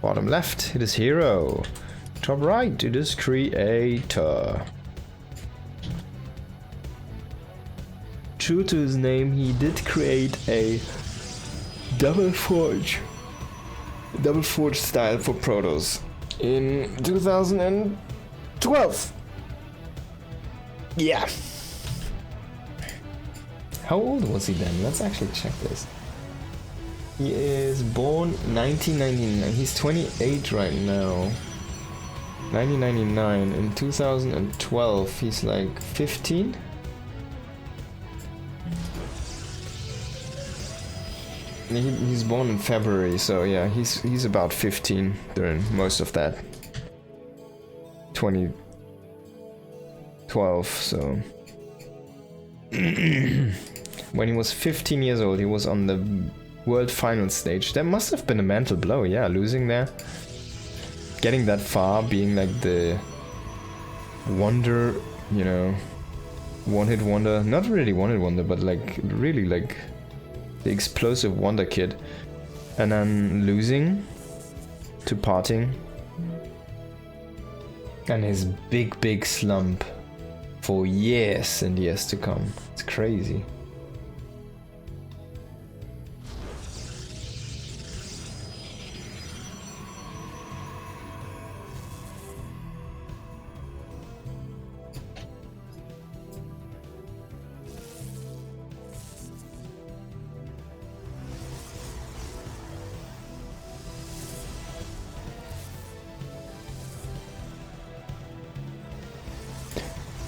Bottom left, it is herO. Top right, it is creator. True to his name, he did create a double forge style for Protoss in 2012. Yeah. How old was he then? Let's actually check this. He is born 1999. He's 28 right now. 1999. In 2012, he's like 15. He's born in February, so yeah, he's about 15 during most of that 2012. So when he was 15 years old, he was on the World Final stage. That must have been a mental blow, yeah, losing there. Getting that far, being like the wonder, you know, one-hit wonder. Not really one-hit wonder, but like really like the explosive wonder kid. And then losing to Parting. And his big slump for years and years to come. It's crazy.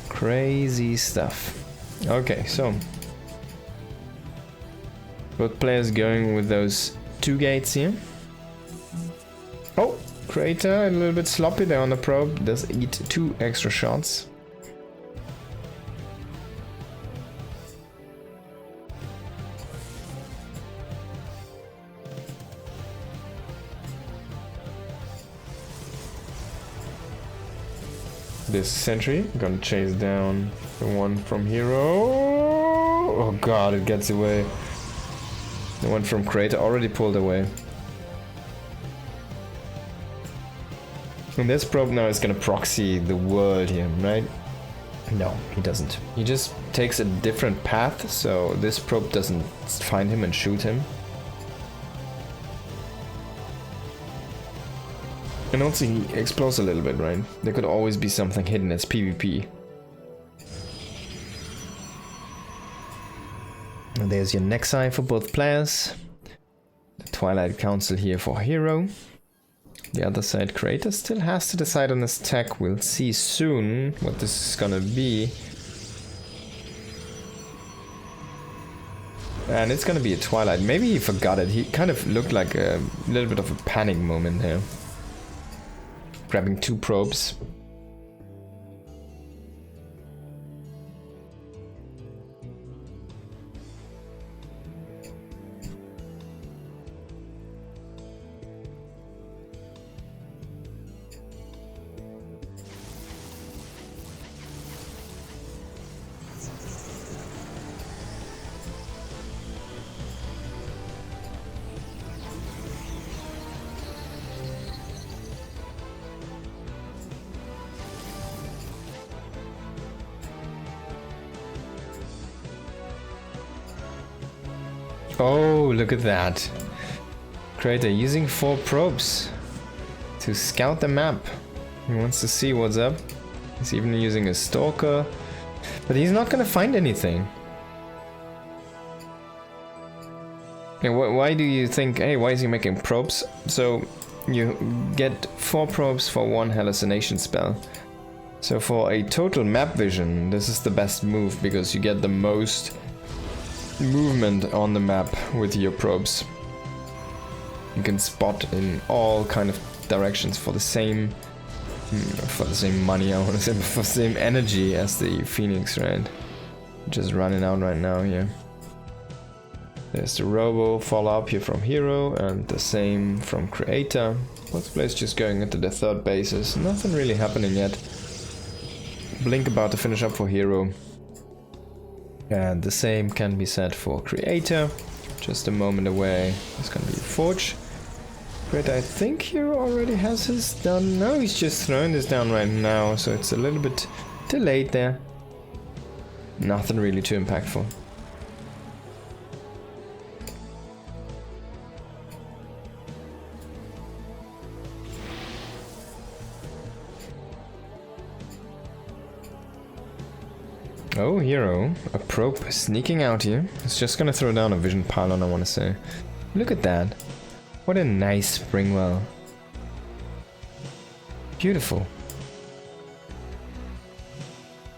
Crazy stuff. Okay, so both players going with those 2 gates here. Oh, Creator a little bit sloppy there on the probe. Does eat 2 extra shots. This sentry gonna chase down the one from herO. Oh god, it gets away. The one from Creator already pulled away. And this probe now is gonna proxy the world here, right? No, he doesn't. He just takes a different path, so this probe doesn't find him and shoot him. And also he explodes a little bit, right? There could always be something hidden as PvP. And there's your Nexi for both players. The Twilight Council here for herO. The other side, Creator still has to decide on his tech. We'll see soon what this is gonna be. And it's gonna be a Twilight. Maybe he forgot it. He kind of looked like a little bit of a panic moment here. Grabbing 2 probes. Oh, look at that. Creator using 4 probes to scout the map. He wants to see what's up. He's even using a stalker, but he's not gonna find anything. And why do you think, hey, why is he making probes? So you get 4 probes for 1 hallucination spell. So for a total map vision, this is the best move because you get the most movement on the map with your probes. You can spot in all kind of directions for the same money, I want to say, for the same energy as the Phoenix, right? Just running out right now here. There's the Robo follow-up here from herO and the same from Creator. Both players just going into the 3rd bases. Nothing really happening yet. Blink about to finish up for herO. And the same can be said for Creator. Just a moment away. It's gonna be a Forge. Great, I think hero already has his done. No, he's just throwing this down right now, so it's a little bit too late there. Nothing really too impactful. Oh, hero. A probe sneaking out here. It's just gonna throw down a vision pylon, I wanna say. Look at that. What a nice spring well. Beautiful.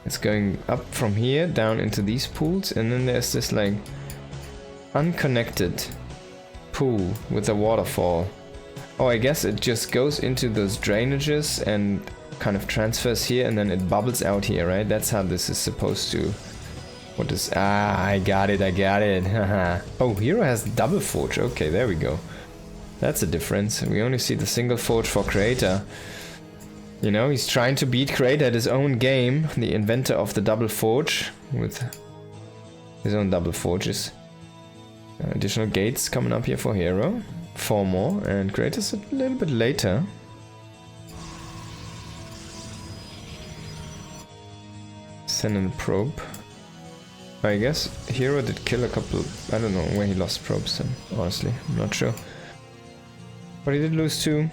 It's going up from here down into these pools, and then there's this like unconnected pool with a waterfall. Oh, I guess it just goes into those drainages and kind of transfers here, and then it bubbles out here, right? That's how this is supposed to. What is... Ah, I got it, I got it. Oh, hero has double forge. Okay, there we go. That's a difference. We only see the single forge for creator. You know, he's trying to beat creator at his own game, the inventor of the double forge, with his own double forges. Additional gates coming up here for hero. 4 more, and creator's a little bit later. Send in a probe. I guess hero did kill a couple. I don't know where he lost probes then, honestly. I'm not sure. But he did lose 2.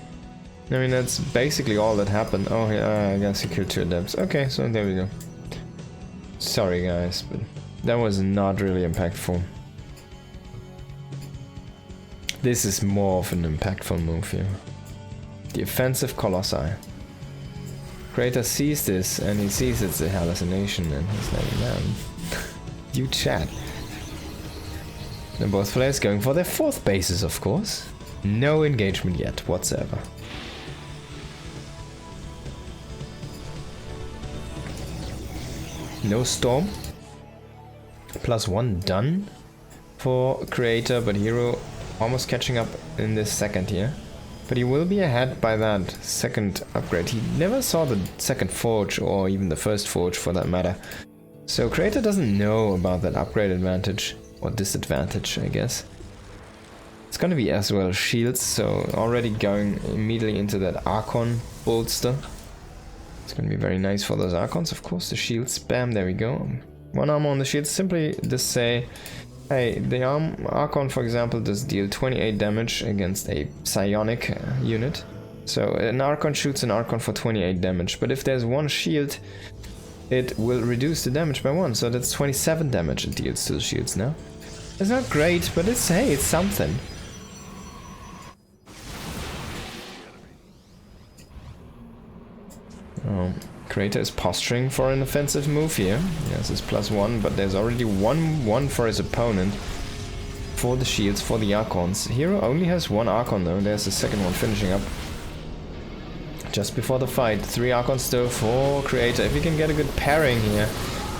I mean, that's basically all that happened. Oh, yeah, I guess he killed 2 adepts. Okay, so there we go. Sorry, guys, but that was not really impactful. This is more of an impactful move here. The offensive Colossi. Creator sees this, and he sees it's a hallucination, and he's like, man, you chat. And both players going for their 4th bases, of course. No engagement yet, whatsoever. No storm. +1 done for creator, but hero almost catching up in this second here. But he will be ahead by that second upgrade. He never saw the second forge, or even the first forge for that matter. So creator doesn't know about that upgrade advantage, or disadvantage, I guess. It's gonna be as well shields, so already going immediately into that Archon bolster. It's gonna be very nice for those Archons, of course. The shield spam, there we go. 1 armor on the shield, simply just say, hey, the Archon, for example, does deal 28 damage against a psionic unit. So an Archon shoots an Archon for 28 damage, but if there's 1 shield, it will reduce the damage by 1, so that's 27 damage it deals to the shields now. It's not great, but it's, hey, it's something. Oh, creator is posturing for an offensive move here. Yes, it's +1, but there's already 1 for his opponent. For the shields, for the Archons. Hero only has 1 Archon though, there's the second one finishing up. Just before the fight, 3 Archons still for creator. If he can get a good pairing here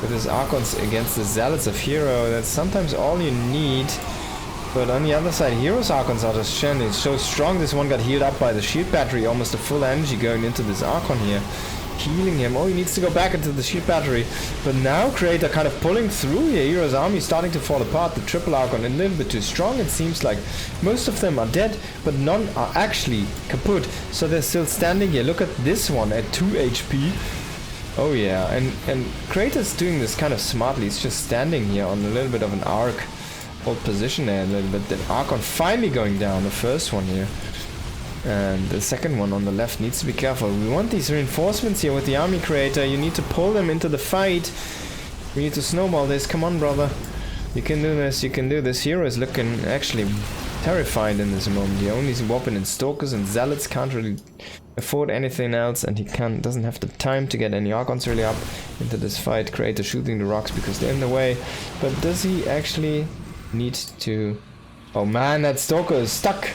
with his Archons against the Zealots of hero, that's sometimes all you need. But on the other side, hero's Archons are just shining. It's so strong. This one got healed up by the shield battery, almost a full energy going into this Archon here. Healing him. Oh, he needs to go back into the shield battery. But now creator kind of pulling through here. Hero's army starting to fall apart. The triple Archon a little bit too strong. It seems like most of them are dead, but none are actually kaput. So they're still standing here. Look at this one at 2 HP. Oh yeah, and creator's doing this kind of smartly. He's just standing here on a little bit of an arc. Hold position there a little bit. The Archon finally going down, the first one here. And the second one on the left needs to be careful. We want these reinforcements here with the army creator. You need to pull them into the fight. We need to snowball this. Come on, brother. You can do this, you can do this. Hero is looking actually terrified in this moment. He only is weapon in Stalkers and Zealots, can't really afford anything else, and he doesn't have the time to get any Archons really up into this fight. Creator shooting the rocks because they're in the way. But does he actually need to... Oh man, that Stalker is stuck!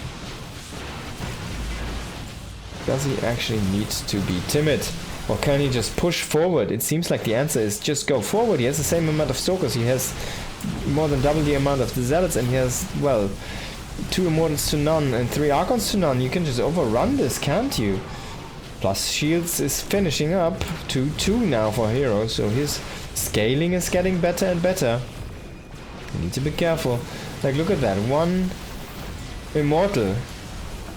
Does he actually need to be timid? Or can he just push forward? It seems like the answer is just go forward. He has the same amount of Stalkers. He has more than double the amount of the Zealots, and he has, well, 2 Immortals to none and 3 Archons to none. You can just overrun this, can't you? Plus Shields is finishing up to 2 now for hero, so his scaling is getting better and better. You need to be careful. Like, look at that. 1 Immortal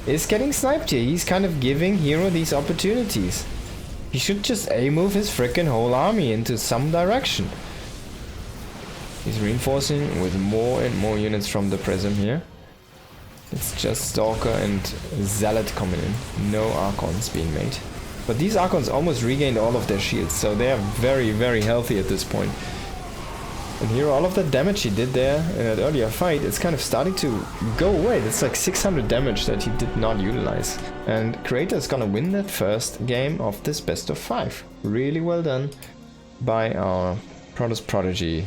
is getting sniped here. He's kind of giving herO these opportunities. He should just A-move his frickin' whole army into some direction. He's reinforcing with more and more units from the Prism here. It's just Stalker and Zealot coming in. No Archons being made. But these Archons almost regained all of their shields, so they are very, very healthy at this point. And here, all of that damage he did there in that earlier fight, it's kind of starting to go away. That's like 600 damage that he did not utilize. And Creator is gonna win that first game of this best of 5. Really well done by our Protoss Prodigy,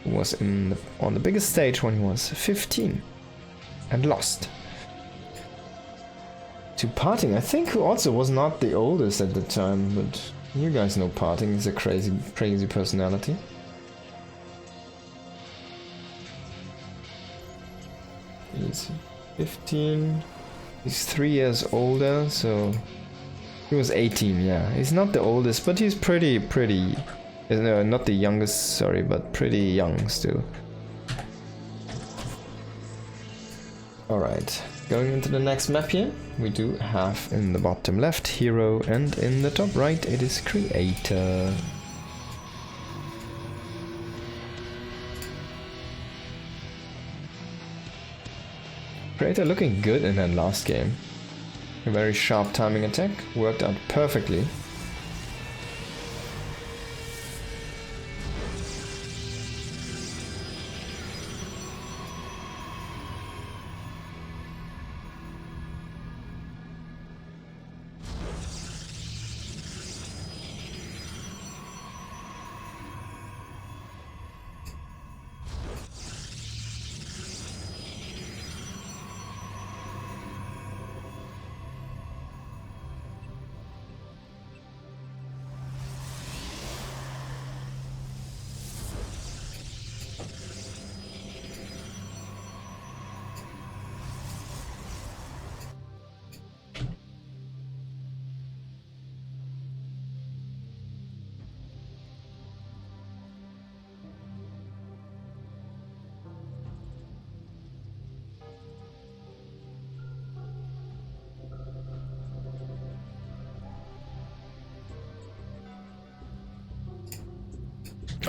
who was on the biggest stage when he was 15 and lost to Parting, I think, who also was not the oldest at the time, but you guys know Parting is a crazy personality. He's 15, he's 3 years older, so he was 18, yeah. He's not the oldest, but he's pretty, no, not the youngest, sorry, but pretty young still. Alright, going into the next map here, we do have in the bottom left herO, and in the top right it is Creator. Creator looking good in that last game. A very sharp timing attack, worked out perfectly.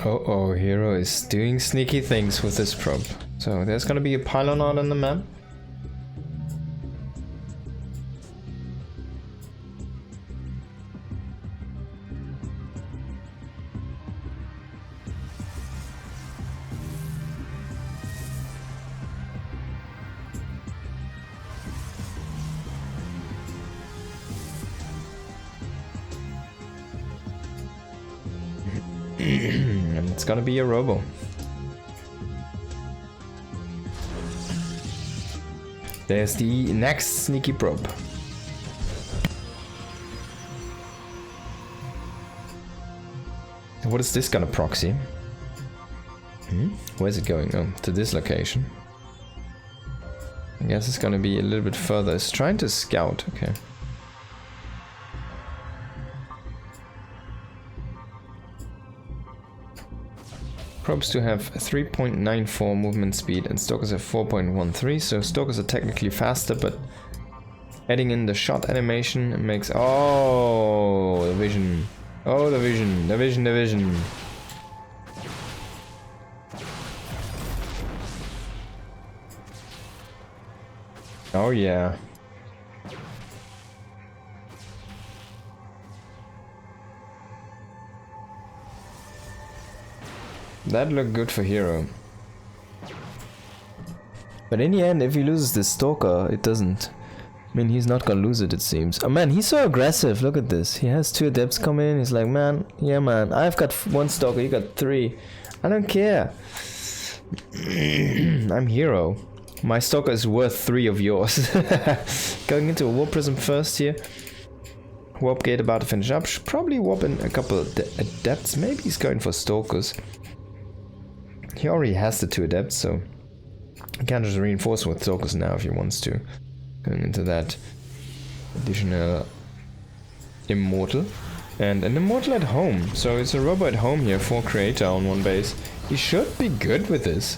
Oh, herO is doing sneaky things with this probe. So there's gonna be a pylon out on the map. And it's gonna be a robo. There's the next sneaky probe. What is this gonna proxy? Where's it going? Oh, to this location. I guess it's gonna be a little bit further. It's trying to scout, okay. Probes to have 3.94 movement speed and Stalkers have 4.13, so Stalkers are technically faster, but adding in the shot animation makes... Oh, the vision. Oh, the vision, the vision, the vision. Oh yeah. That looked good for herO. But in the end, if he loses this Stalker, it doesn't. I mean, he's not gonna lose it, it seems. Oh man, he's so aggressive, look at this. He has 2 adepts coming in, he's like, man, yeah man, I've got 1 Stalker, you got 3. I don't care. I'm herO. My Stalker is worth 3 of yours. Going into a Warp Prism first here. Warp Gate about to finish up. Should probably warp in a couple of adepts. Maybe he's going for Stalkers. He already has the 2 adepts, so he can just reinforce with Stalkers now if he wants to. Going into that additional Immortal. And an Immortal at home. So it's a robo at home here for Creator on 1 base. He should be good with this.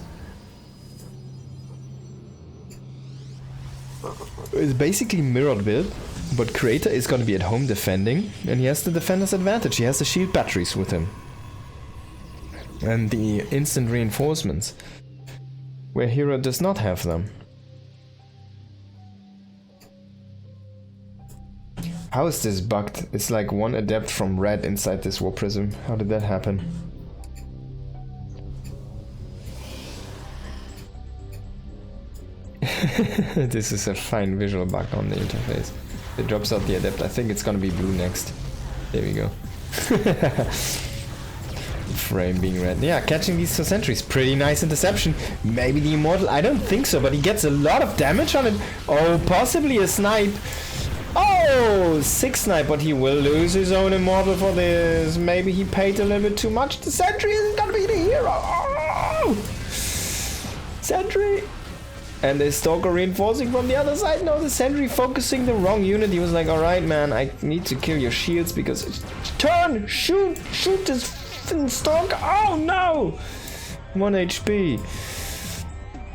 is basically mirrored build, but Creator is gonna be at home defending, and he has the defender's advantage. He has the shield batteries with him. And the instant reinforcements, where herO does not have them. How is this bugged? It's like one adept from red inside this war prism. How did that happen? This is a fine visual bug on the interface. It drops out the adept. I think it's gonna be blue next. There we go. Frame being red. Yeah, catching these 2 sentries. Pretty nice interception. Maybe the immortal. I don't think so, but he gets a lot of damage on it. Oh, possibly a snipe. Oh, 6 snipe, but he will lose his own immortal for this. Maybe he paid a little bit too much. The sentry isn't gonna be the hero. Oh! Sentry. And the stalker reinforcing from the other side. No, the sentry focusing the wrong unit. He was like, alright man, I need to kill your shields because... Turn! Shoot! Shoot this stalker! Oh no! 1 HP.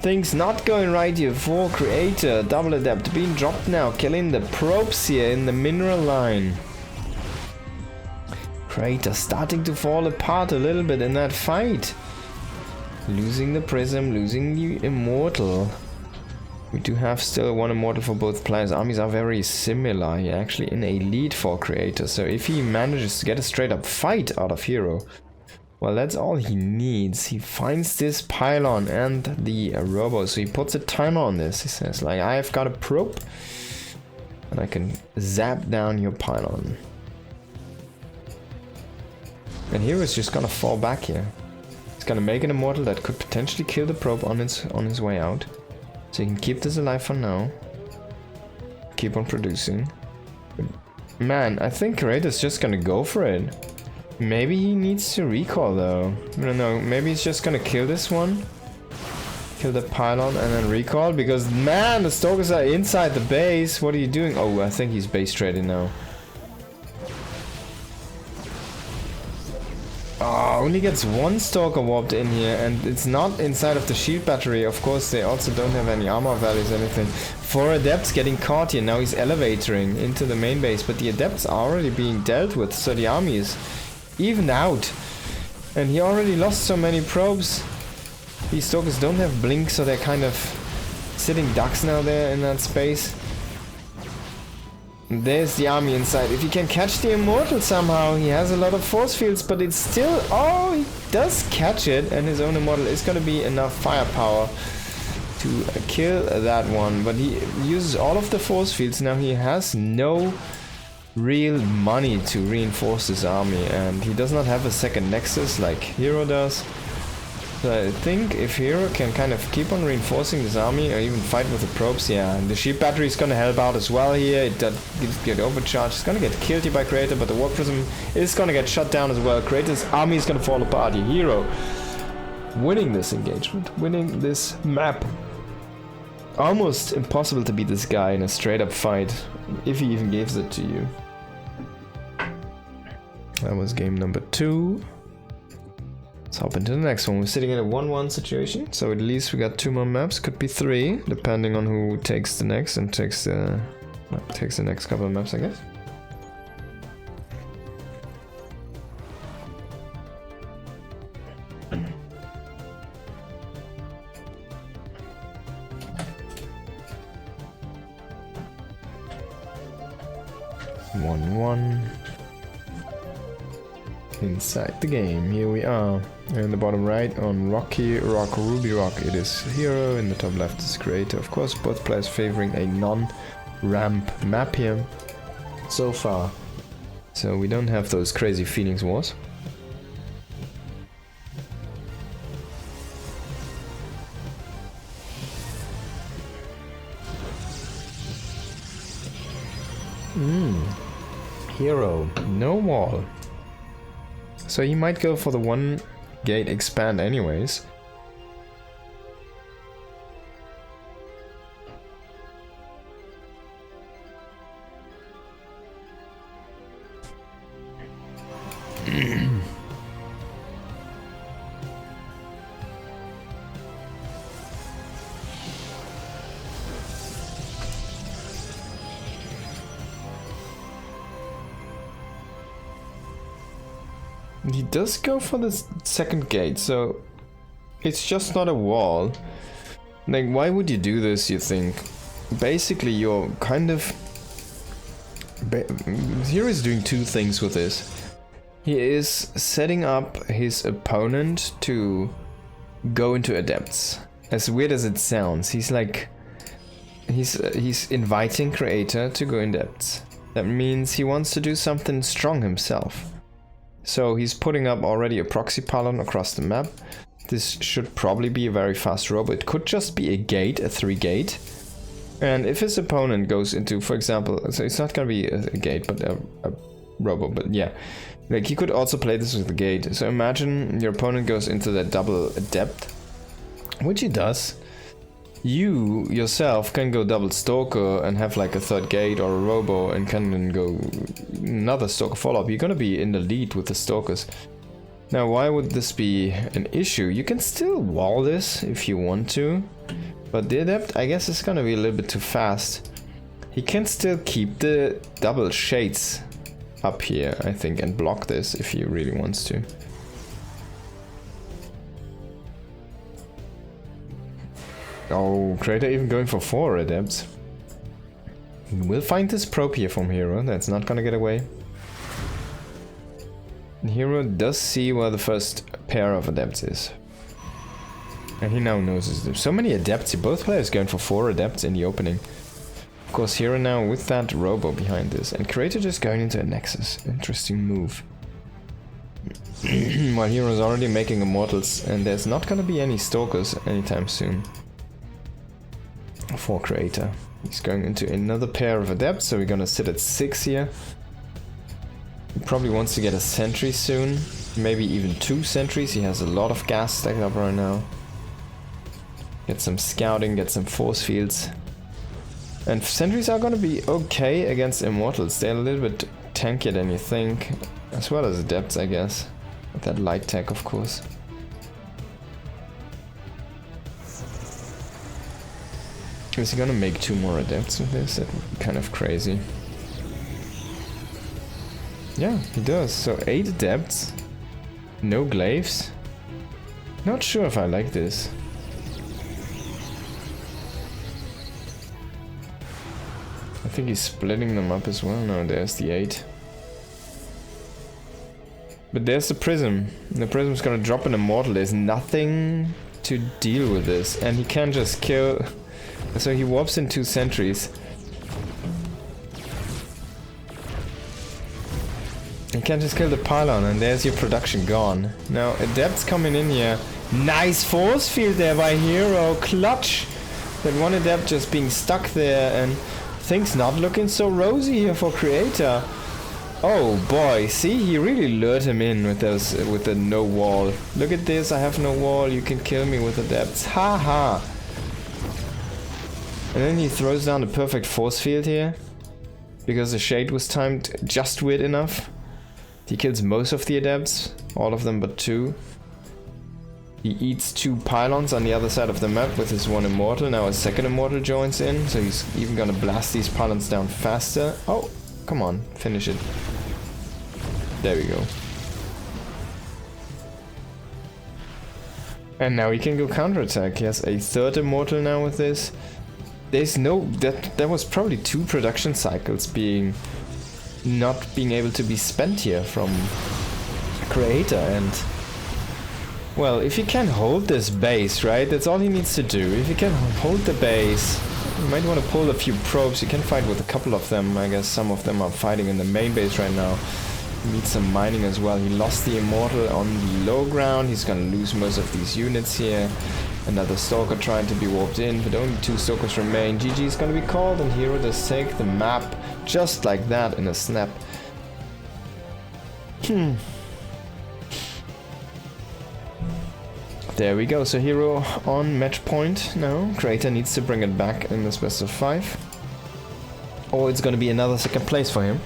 Things not going right here for Creator. Double adept being dropped now. Killing the probes here in the mineral line. Creator starting to fall apart a little bit in that fight. Losing the prism, losing the immortal. We do have still 1 immortal for both players. Armies are very similar. He actually in a lead for Creator. So if he manages to get a straight up fight out of herO, well, that's all he needs. He finds this pylon and the robo. So he puts a timer on this. He says, like, I've got a probe and I can zap down your pylon. And hero's just gonna fall back here. He's gonna make an immortal that could potentially kill the probe on his way out. So you can keep this alive for now. Keep on producing. Man, I think Creator's just gonna go for it. Maybe he needs to recall though. I don't know, maybe he's just gonna kill this one. Kill the pylon and then recall, because man, the stalkers are inside the base. What are you doing? Oh, I think he's base trading now. Oh, only gets 1 stalker warped in here, and it's not inside of the shield battery. Of course, they also don't have any armor values or anything. 4 adepts getting caught here. Now he's elevatoring into the main base, but the adepts are already being dealt with, so the army is even out. And he already lost so many probes. These stalkers don't have blink, so they're kind of sitting ducks now there in that space. And there's the army inside. If he can catch the immortal somehow, he has a lot of force fields, but it's still... Oh, he does catch it, and his own immortal is going to be enough firepower to kill that one. But he uses all of the force fields. Now he has no real money to reinforce his army, and he does not have a second nexus like herO does. So I think if herO can kind of keep on reinforcing this army or even fight with the probes, yeah, and the shield battery is gonna help out as well here. It does get overcharged. It's gonna get killed here by Creator, but the war prism is gonna get shut down as well. Creator's army is gonna fall apart here. herO winning this engagement, winning this map. Almost impossible to beat this guy in a straight up fight, if he even gives it to you. That was game number 2. Let's hop into the next one. We're sitting in a 1-1 situation, so at least we got 2 more maps. Could be 3, depending on who takes the next and takes the next couple of maps, I guess. Inside the game, here we are. In the bottom right on Rocky Rock, Ruby Rock, it is herO. In the top left is Creator. Of course, both players favoring a non-ramp map here so far. So we don't have those crazy Phoenix Wars. herO, no wall. So he might go for the 1 gate expand anyways. He does go for the second gate, so it's just not a wall. Like, why would you do this, you think? Basically, you're kind of... Here is doing two things with this. He is setting up his opponent to go into adepts. As weird as it sounds, he's like... He's inviting Creator to go in adepts. That means he wants to do something strong himself. So he's putting up already a proxy pylon across the map. This should probably be a very fast robo. It could just be a gate, a 3 gate. And if his opponent goes into, for example, so it's not gonna be a gate, but a robo, but yeah. Like, he could also play this with a gate. So imagine your opponent goes into that double adept, which he does. You yourself can go double stalker and have like a 3rd gate or a robo and can then go another stalker follow-up. You're gonna be in the lead with the stalkers. Now, why would this be an issue? You can still wall this if you want to, but the adept, I guess, is gonna be a little bit too fast. He can still keep the double shades up here, I think, and block this if he really wants to. Oh, Creator even going for 4 adepts. We'll find this probe here from herO, that's not gonna get away. And herO does see where the first pair of adepts is. And he now knows there's so many adepts, both players going for 4 adepts in the opening. Of course, herO now with that robo behind this, and Creator just going into a nexus. Interesting move. While herO's already making immortals, and there's not gonna be any stalkers anytime soon. For Creator. He's going into another pair of adepts, so we're gonna sit at 6 here. He probably wants to get a sentry soon, maybe even 2 sentries. He has a lot of gas stacked up right now. Get some scouting, get some force fields. And sentries are gonna be okay against immortals. They're a little bit tankier than you think, as well as adepts, I guess. With that light tech, of course. Is he gonna make 2 more adepts with this? That would be kind of crazy. Yeah, he does. So 8 adepts. No glaives. Not sure if I like this. I think he's splitting them up as well. No, there's the 8. But there's the prism. The prism's gonna drop an immortal. There's nothing to deal with this. And he can just kill... So he warps in 2 sentries. You can just kill the pylon and there's your production gone. Now adepts coming in here. Nice force field there by herO. Clutch! That one adept just being stuck there, and things not looking so rosy here for Creator. Oh boy, see, he really lured him in with those, with the no wall. Look at this, I have no wall, you can kill me with adepts. Ha ha! And then he throws down the perfect force field here, because the shade was timed just weird enough. He kills most of the adepts, all of them but 2. He eats 2 pylons on the other side of the map with his 1 immortal. Now a second immortal joins in, so he's even gonna blast these pylons down faster. Oh, come on, finish it. There we go. And now he can go counterattack. He has a 3rd immortal now with this. There's no... That was probably 2 production cycles being... not being able to be spent here from Creator, and... Well, if he can hold this base, right? That's all he needs to do. If he can hold the base... You might want to pull a few probes. You can fight with a couple of them. I guess some of them are fighting in the main base right now. He needs some mining as well. He lost the immortal on the low ground. He's gonna lose most of these units here. Another stalker trying to be warped in, but only 2 stalkers remain. GG is gonna be called, and herO does take the map just like that in a snap. There we go. So herO on match point now. Creator needs to bring it back in this best of 5, or it's gonna be another 2nd place for him.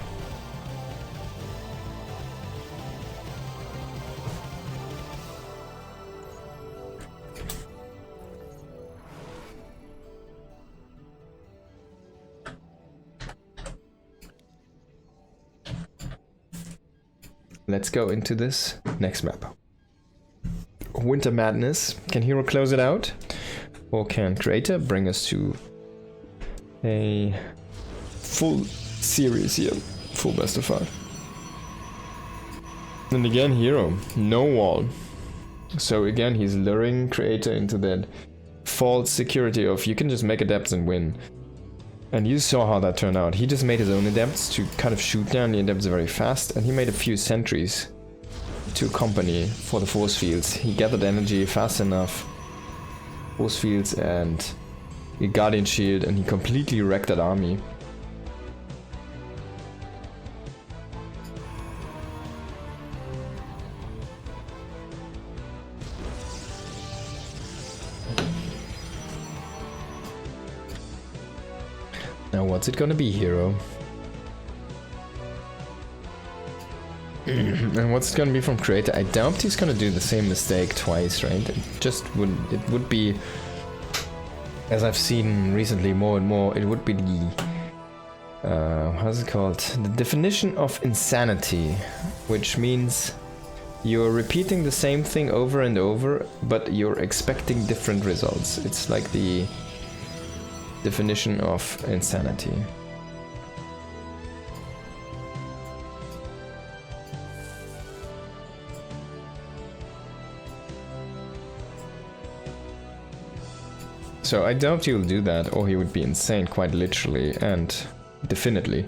let's go into this next map. Winter Madness. Can herO close it out? Or can Creator bring us to a full series here? Full best of 5. And again, herO, no wall. So again, he's luring Creator into that false security of you can just make adepts and win. And you saw how that turned out. He just made his own adepts to kind of shoot down the adepts very fast, and he made a few sentries to accompany for the force fields. He gathered energy fast enough, force fields and a guardian shield, and he completely wrecked that army. Now what's it gonna be, herO? And what's it gonna be from Creator? I doubt he's gonna do the same mistake twice, right? It would be, as I've seen recently more and more, it would be the how's it called? The definition of insanity, which means you're repeating the same thing over and over, but you're expecting different results. It's like the definition of insanity. So I doubt he'll do that, or he would be insane quite literally and definitely.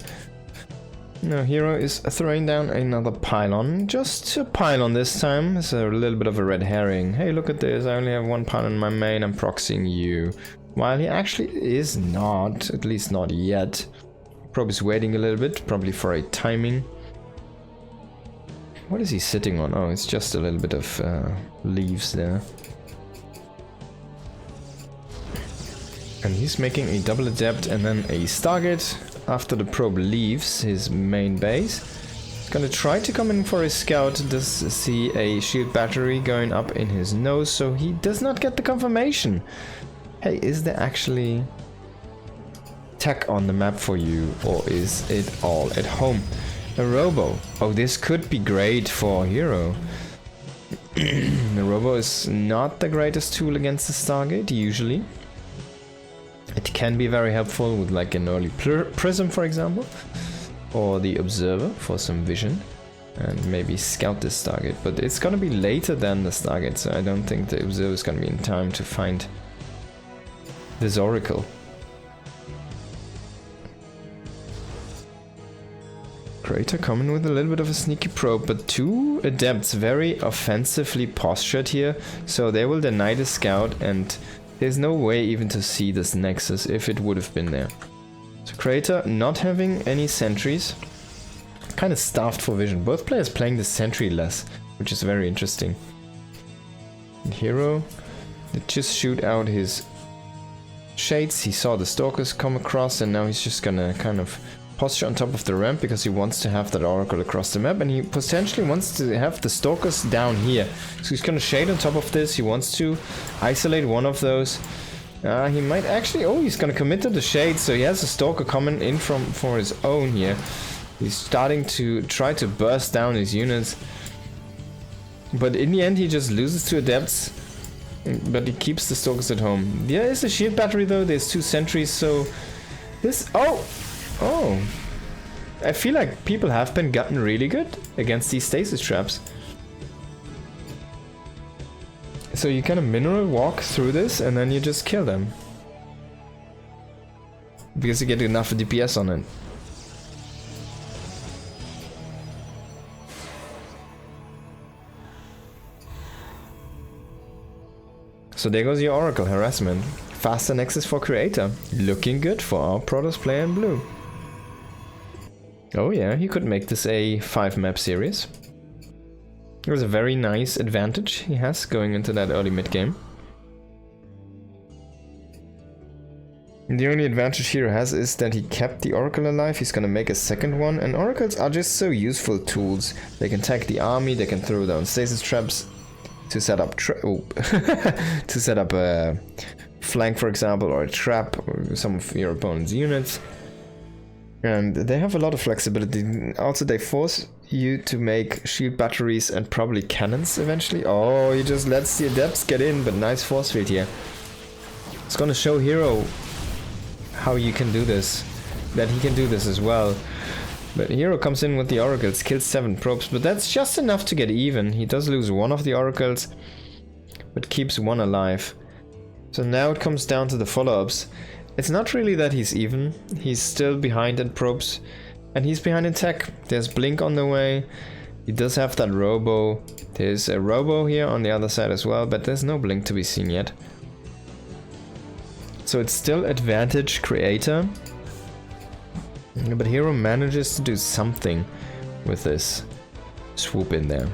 Now herO is throwing down another pylon, just a pylon this time. It's a little bit of a red herring. Hey, look at this, I only have one pylon in my main, I'm proxying you. While he actually is not, at least not yet. Probably is waiting a little bit, probably for a timing. What is he sitting on? Oh, it's just a little bit of leaves there. And he's making a double adept and then a Stargate after the probe leaves his main base. He's gonna try to come in for his scout, does see a shield battery going up in his nose, so he does not get the confirmation. Hey, is there actually tech on the map for you, or is it all at home? A robo. Oh, this could be great for herO. The robo is not the greatest tool against the Stargate, usually. It can be very helpful with like an early prism, for example, or the observer for some vision, and maybe scout this Stargate. But it's gonna be later than the Stargate, so I don't think the observer is gonna be in time to find this oracle. Creator coming with a little bit of a sneaky probe, but two adepts very offensively postured here, so they will deny the scout, and there's no way even to see this nexus if it would have been there. So Creator not having any sentries, kind of starved for vision. Both players playing the sentry less, which is very interesting. And herO did just shoot out his shades. He saw the stalkers come across, and now he's just gonna kind of posture on top of the ramp because he wants to have that oracle across the map, and he potentially wants to have the stalkers down here. So he's gonna shade on top of this. He wants to isolate one of those. He might actually, oh, he's gonna commit to the shade, so he has a stalker coming in for his own here. He's starting to try to burst down his units, but in the end he just loses to adepts, but he keeps the stalkers at home. There is a shield battery though, there's 2 sentries, so this, oh, I feel like people have been gotten really good against these stasis traps. So you kind of mineral walk through this and then you just kill them, because you get enough DPS on it. So there goes your oracle harassment. Faster nexus for Creator. Looking good for our Protoss player in blue. Oh yeah, he could make this a 5 map series. There's a very nice advantage he has going into that early mid game. And the only advantage here has is that he kept the oracle alive. He's gonna make a second one, and oracles are just so useful tools. They can tag the army, they can throw down stasis traps to set up to set up a flank, for example, or a trap or some of your opponent's units. And they have a lot of flexibility. Also, they force you to make shield batteries and probably cannons eventually. Oh, he just lets the adepts get in, but nice force field here. It's gonna show herO how you can do this. That he can do this as well. But herO comes in with the oracles, kills 7 probes, but that's just enough to get even. He does lose 1 of the oracles, but keeps 1 alive. So now it comes down to the follow-ups. It's not really that he's even. He's still behind in probes, and he's behind in tech. There's Blink on the way. He does have that robo. There's a robo here on the other side as well, but there's no Blink to be seen yet. So it's still advantage creator. But herO manages to do something with this swoop in there.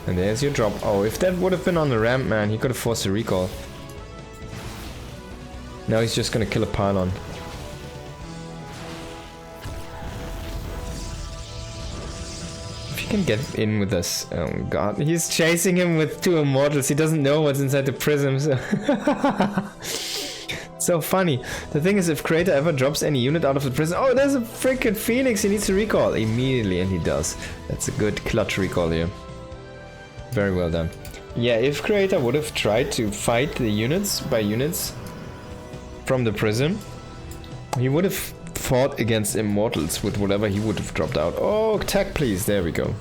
And there's your drop. Oh, if that would have been on the ramp, man, he could have forced a recall. Now he's just gonna kill a pylon. Can get in with us. Oh god, he's chasing him with 2 immortals. He doesn't know what's inside the prism, so so funny. The thing is, if Creator ever drops any unit out of the prism, oh, there's a freaking Phoenix, he needs to recall immediately, and he does. That's a good clutch recall here. Very well done. Yeah, if Creator would have tried to fight the units by units from the prism, he would have fought against immortals with whatever he would have dropped out. Oh, tech please, there we go.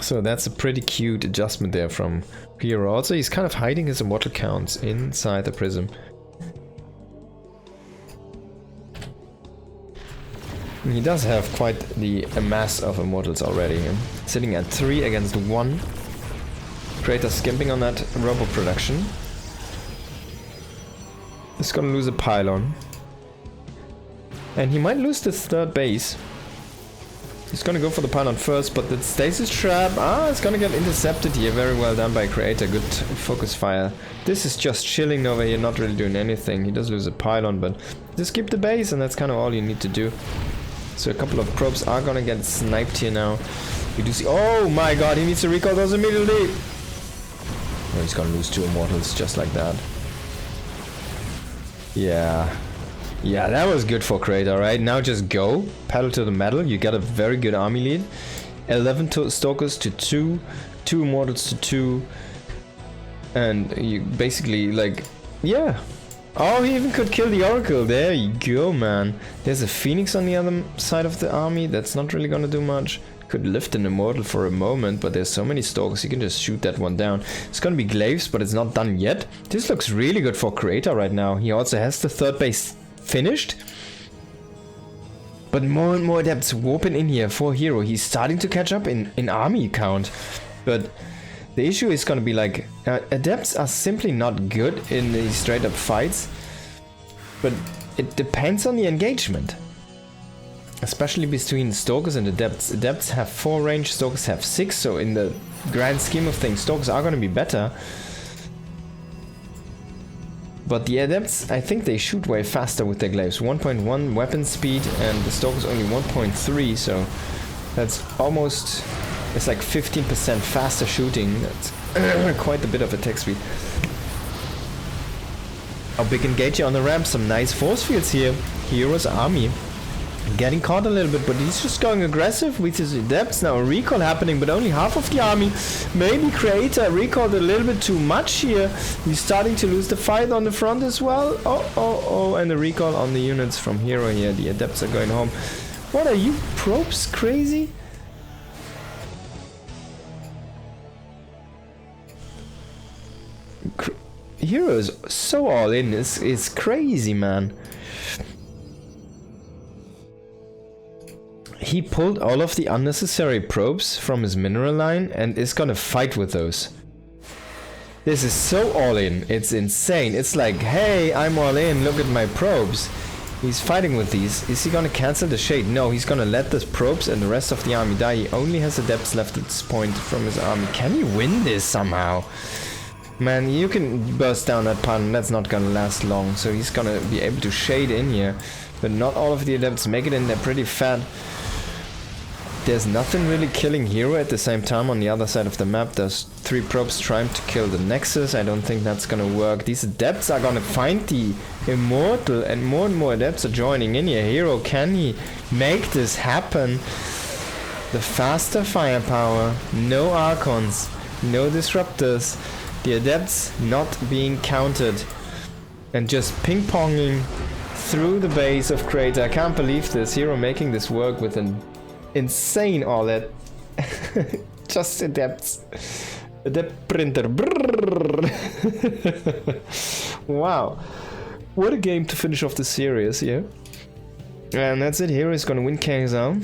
So that's a pretty cute adjustment there from herO. Also, he's kind of hiding his immortal counts inside the prism. And he does have quite a mass of immortals already. Sitting at 3 against 1. Creator skimping on that robo production. He's gonna lose a pylon. And he might lose the 3rd base. He's gonna go for the pylon first, but the stasis trap, it's gonna get intercepted here. Very well done by Creator, good focus fire. This is just chilling over here, not really doing anything. He does lose a pylon, but just keep the base, and that's kind of all you need to do. So a couple of probes are gonna get sniped here now. We do see, oh my god, he needs to recall those immediately. Oh, he's gonna lose 2 immortals just like that. Yeah. Yeah, that was good for Creator, right? Now just go, pedal to the metal, you got a very good army lead. 11 Stalkers to 2, 2 Immortals to 2, and you basically, like, yeah. Oh, he even could kill the Oracle, there you go, man. There's a Phoenix on the other side of the army, that's not really gonna do much. Could lift an Immortal for a moment, but there's so many Stalkers, you can just shoot that one down. It's gonna be Glaives, but it's not done yet. This looks really good for Creator right now. He also has the 3rd base finished, but more and more adepts warping in here for herO. He's starting to catch up in army count, but the issue is gonna be like adepts are simply not good in these straight up fights, but it depends on the engagement, especially between Stalkers and adepts. Adepts have 4 range, Stalkers have 6, so in the grand scheme of things Stalkers are gonna be better. But the adepts, I think they shoot way faster with their glaives. 1.1 weapon speed, and the Stalkers only 1.3, so that's almost, it's like 15% faster shooting. That's quite a bit of attack speed. A big engage on the ramp, some nice force fields here. herO's army getting caught a little bit, but he's just going aggressive with his adepts. Now a recall happening, but only half of the army. Maybe Creator recalled a little bit too much here. He's starting to lose the fight on the front as well. Oh, and the recall on the units from herO here. The adepts are going home. What are you, probes, crazy? herO is so all in. It's crazy, man. He pulled all of the unnecessary probes from his mineral line and is gonna fight with those. This is so all in, it's insane. It's like, hey, I'm all in, look at my probes. He's fighting with these. Is he gonna cancel the shade? No, he's gonna let the probes and the rest of the army die. He only has adepts left at this point from his army. Can he win this somehow? Man, you can burst down that pylon, that's not gonna last long. So he's gonna be able to shade in here. But not all of the adepts make it in, they're pretty fat. There's nothing really killing herO at the same time on the other side of the map. There's 3 probes trying to kill the Nexus. I don't think that's gonna work. These adepts are gonna find the Immortal, and more adepts are joining in here. herO, can he make this happen? The faster firepower, no Archons, no Disruptors, the adepts not being counted, and just ping-ponging through the base of Crater. I can't believe this. herO making this work with an insane OLED. Just adepts. Adept printer. Wow. What a game to finish off the series, yeah? And that's it. herO is gonna win KSL.